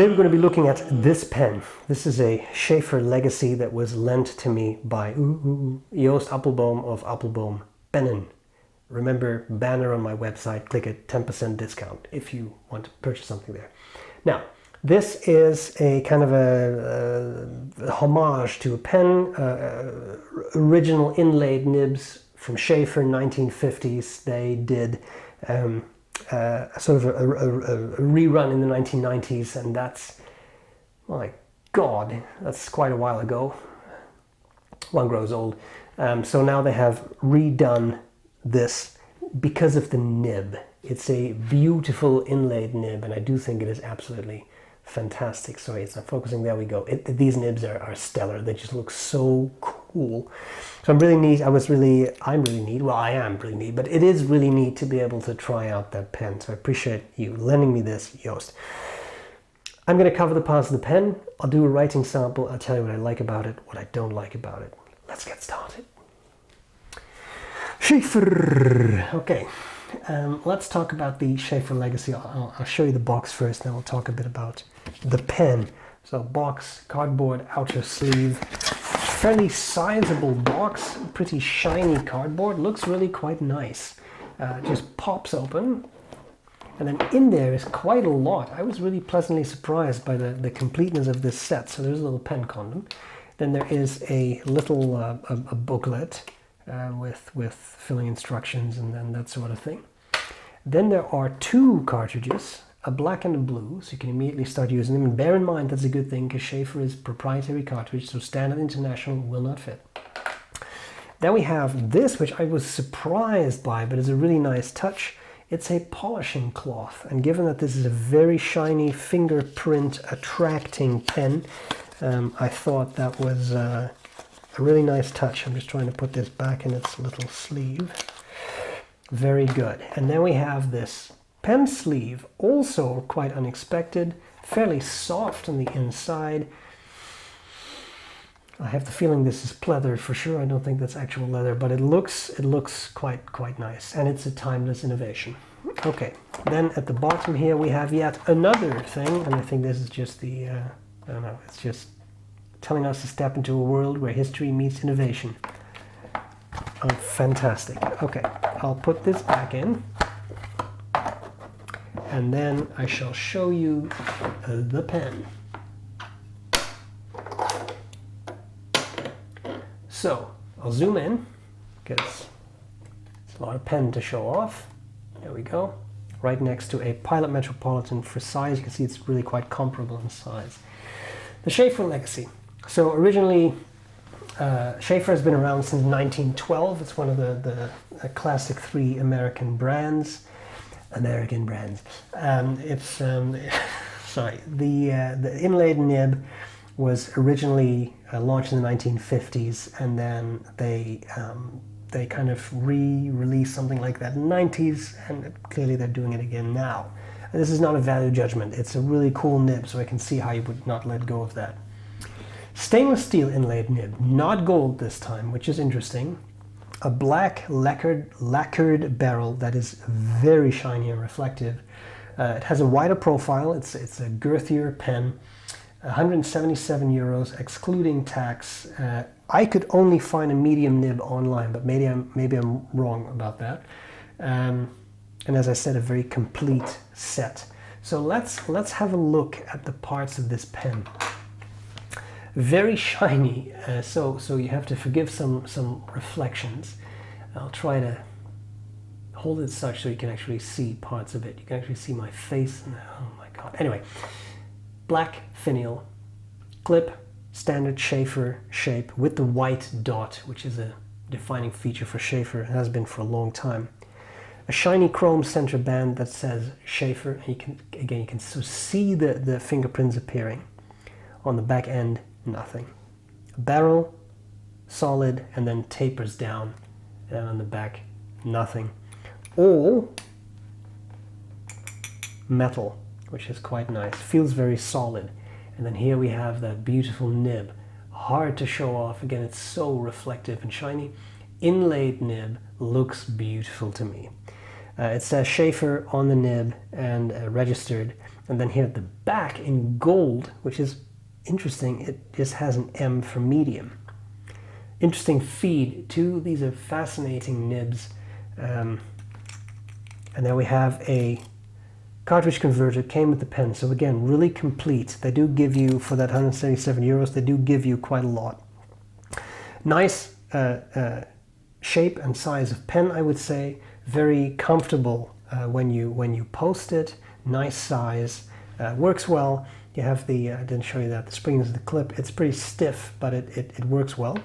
Today we're going to be looking at this pen. This is a Sheaffer legacy that was lent to me by Joost Appelboom of Appelboom Pennen. Remember, banner on my website, click it, 10% discount if you want to purchase something there. Now, this is a kind of a homage to a pen, original inlaid nibs from Sheaffer, 1950s. They did sort of a rerun in the 1990s, and that's, my God, that's quite a while ago. One grows old. So now they have redone this because of the nib. It's a beautiful inlaid nib, and I do think it is absolutely fantastic. Sorry, it's not focusing. There we go. These nibs are stellar. They just look so cool. So I'm really neat. Well, I am really neat, but it is really neat to be able to try out that pen. So I appreciate you lending me this, Joost. I'm going to cover the parts of the pen. I'll do a writing sample. I'll tell you what I like about it, what I don't like about it. Let's get started. Sheaffer. Okay. Let's talk about the Sheaffer legacy. I'll show you the box first, then we'll talk a bit about the pen. So box, cardboard, outer sleeve, fairly sizable box, pretty shiny cardboard, looks really quite nice. Just pops open, and then in there is quite a lot. I was really pleasantly surprised by the completeness of this set. So there's a little pen condom. Then there is a little a booklet with filling instructions and then that sort of thing. Then there are two cartridges, a black and a blue, so you can immediately start using them. And bear in mind that's a good thing because Sheaffer is proprietary cartridge, so standard international will not fit. Then we have this, which I was surprised by, but is a really nice touch. It's a polishing cloth, and given that this is a very shiny fingerprint attracting pen, I thought that was a really nice touch. I'm just trying to put this back in its little sleeve. Very good. And then we have this pen sleeve, also quite unexpected, fairly soft on the inside. I have the feeling this is pleather for sure. I don't think that's actual leather, but it looks quite nice, and it's a timeless innovation. Okay, then at the bottom here we have yet another thing, and I think this is just the I don't know, it's just telling us to step into a world where history meets innovation. Oh, fantastic. Okay, I'll put this back in, and then I shall show you the pen. So I'll zoom in because it's a lot of pen to show off. There we go. Right next to a Pilot Metropolitan for size. You can see it's really quite comparable in size. The Sheaffer legacy. So originally, Sheaffer has been around since 1912. It's one of the classic three American brands. Sorry, the inlaid nib was originally launched in the 1950s, and then they kind of re-released something like that in the 90s, and clearly they're doing it again now. And this is not a value judgment. It's a really cool nib, so I can see how you would not let go of that. Stainless steel inlaid nib, not gold this time, which is interesting. A black lacquered barrel that is very shiny and reflective. It has a wider profile. It's a girthier pen. 177 euros, excluding tax. I could only find a medium nib online, but maybe I'm wrong about that. And as I said, a very complete set. So let's have a look at the parts of this pen. Very shiny, so you have to forgive some reflections. I'll try to hold it such so you can actually see parts of it. You can actually see my face. Oh my God. Anyway, black finial, clip, standard Sheaffer shape with the white dot, which is a defining feature for Sheaffer. It has been for a long time. A shiny chrome center band that says Sheaffer, and you can so see the fingerprints appearing. On the back end, nothing. A barrel, solid, and then tapers down, and on the back, nothing. All metal, which is quite nice. Feels very solid. And then here we have that beautiful nib. Hard to show off. Again, it's so reflective and shiny. Inlaid nib looks beautiful to me. It says Sheaffer on the nib and registered. And then here at the back in gold, which is interesting, it just has an M for medium. Interesting feed too. These are fascinating nibs. And then we have a cartridge converter, came with the pen. So again, really complete. They do give you, for that 177 euros, they do give you quite a lot. Nice shape and size of pen, I would say. Very comfortable when you post it. Nice size, works well. You have the, I didn't show you that, the spring is the clip. It's pretty stiff, but it works well.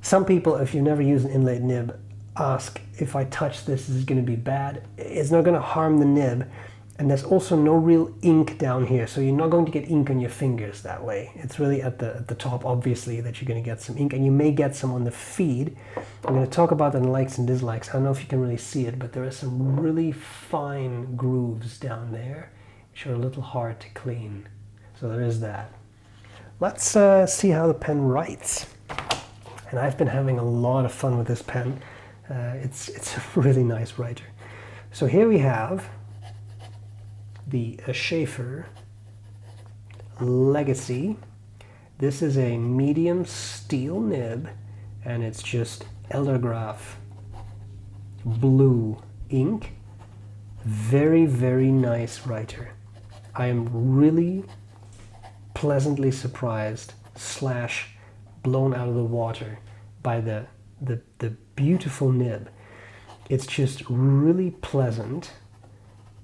Some people, if you've never used an inlaid nib, ask, if I touch this, is it going to be bad? It's not going to harm the nib. And there's also no real ink down here, so you're not going to get ink on your fingers that way. It's really at the top, obviously, that you're going to get some ink, and you may get some on the feed. I'm going to talk about that in likes and dislikes. I don't know if you can really see it, but there are some really fine grooves down there, which are a little hard to clean. So there is that. Let's see how the pen writes. And I've been having a lot of fun with this pen. It's a really nice writer. So here we have the Sheaffer Legacy. This is a medium steel nib, and it's just Eldergraph blue ink. Very, very nice writer. I am really pleasantly surprised / blown out of the water by the beautiful nib. It's just really pleasant.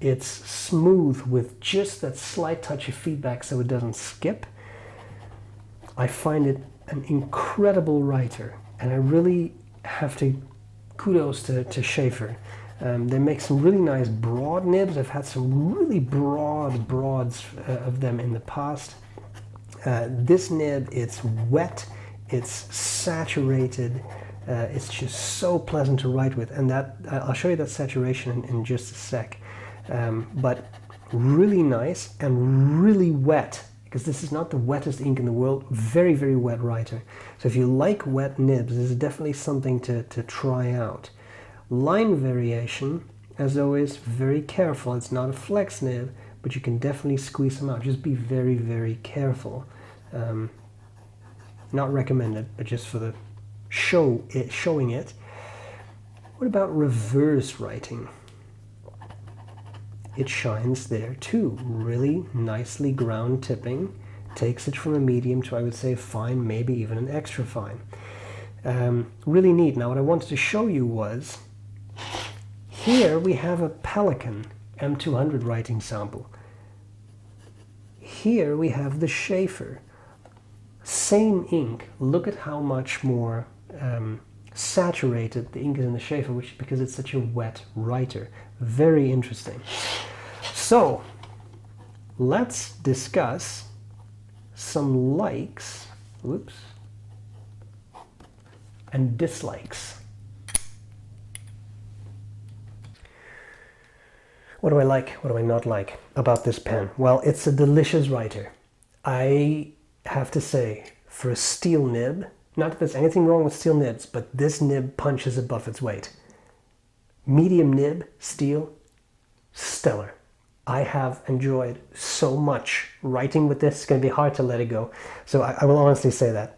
It's smooth with just that slight touch of feedback so it doesn't skip. I find it an incredible writer, and I really have to kudos to Sheaffer. They make some really nice broad nibs. I've had some really broads of them in the past. This nib, it's wet, it's saturated, it's just so pleasant to write with, and that I'll show you that saturation in just a sec. But really nice and really wet, because this is not the wettest ink in the world. Very, very wet writer. So if you like wet nibs, this is definitely something to try out. Line variation, as always, very careful. It's not a flex nib, but you can definitely squeeze them out. Just be very, very careful. Not recommended, but just for the showing it. What about reverse writing? It shines there too. Really nicely ground tipping. Takes it from a medium to, I would say, fine, maybe even an extra fine. Really neat. Now what I wanted to show you was, here we have a Pelican M200 writing sample. Here we have the Sheaffer. Same ink. Look at how much more saturated the ink is in the Sheaffer, which because it's such a wet writer. Very interesting. So let's discuss some likes, and dislikes. What do I like? What do I not like about this pen? Well, it's a delicious writer. I have to say, for a steel nib, not that there's anything wrong with steel nibs, but this nib punches above its weight. Medium nib, steel, stellar. I have enjoyed so much writing with this. It's going to be hard to let it go. So I will honestly say that.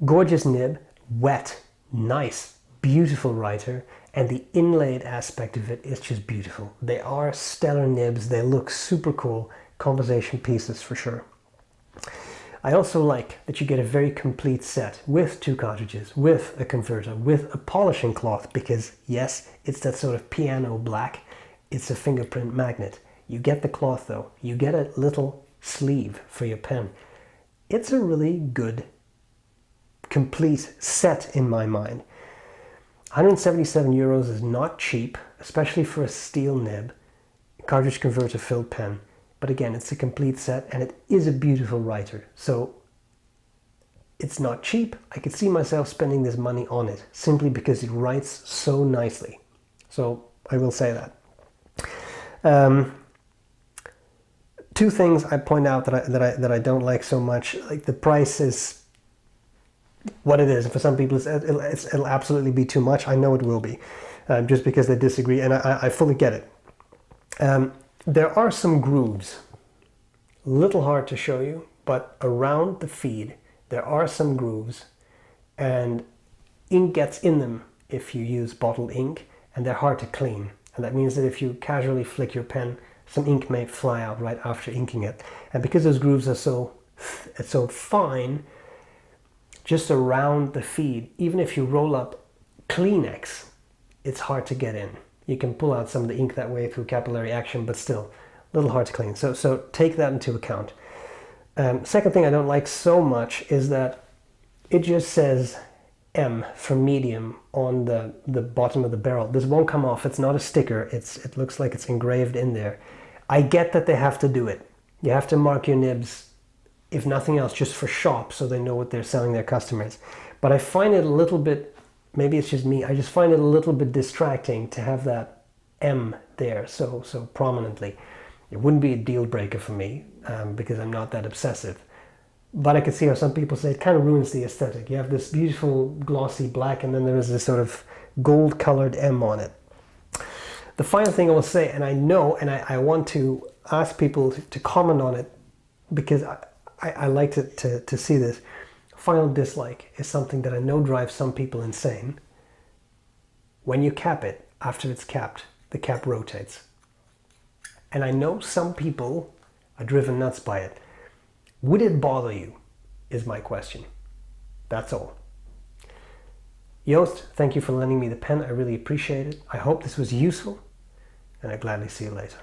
Gorgeous nib, wet, nice, beautiful writer, and the inlaid aspect of it is just beautiful. They are stellar nibs. They look super cool. Conversation pieces for sure. I also like that you get a very complete set with 2 cartridges, with a converter, with a polishing cloth, because yes, it's that sort of piano black. It's a fingerprint magnet. You get the cloth though. You get a little sleeve for your pen. It's a really good, complete set in my mind. 177 euros is not cheap, especially for a steel nib, cartridge converter filled pen. But again, it's a complete set, and it is a beautiful writer. So it's not cheap. I could see myself spending this money on it simply because it writes so nicely. So I will say that. 2 things I point out that I don't like so much. Like, the price is what it is. And for some people, it'll absolutely be too much. I know it will be, just because they disagree, and I fully get it. There are some grooves Little hard to show you, but around the feed there are some grooves, and ink gets in them if you use bottled ink, and they're hard to clean. And that means that if you casually flick your pen, some ink may fly out right after inking it. And because those grooves are so fine, just around the feed, even if you roll up Kleenex, it's hard to get in. You can pull out some of the ink that way through capillary action, but still a little hard to clean. So take that into account. Second thing I don't like so much is that it just says M for medium on the bottom of the barrel. This won't come off. It's not a sticker. It looks like it's engraved in there. I get that they have to do it. You have to mark your nibs, if nothing else, just for shop, so they know what they're selling their customers. But I find it a little bit, maybe it's just me, I just find it a little bit distracting to have that M there so prominently. It wouldn't be a deal breaker for me because I'm not that obsessive. But I can see how some people say it kind of ruins the aesthetic. You have this beautiful glossy black, and then there is this sort of gold colored M on it. The final thing I will say, and I know, and I want to ask people to comment on it, because I like to see this. Final dislike is something that I know drives some people insane. When you cap it, after it's capped, the cap rotates. And I know some people are driven nuts by it. Would it bother you, is my question. That's all. Joost, thank you for lending me the pen. I really appreciate it. I hope this was useful, and I'll gladly see you later.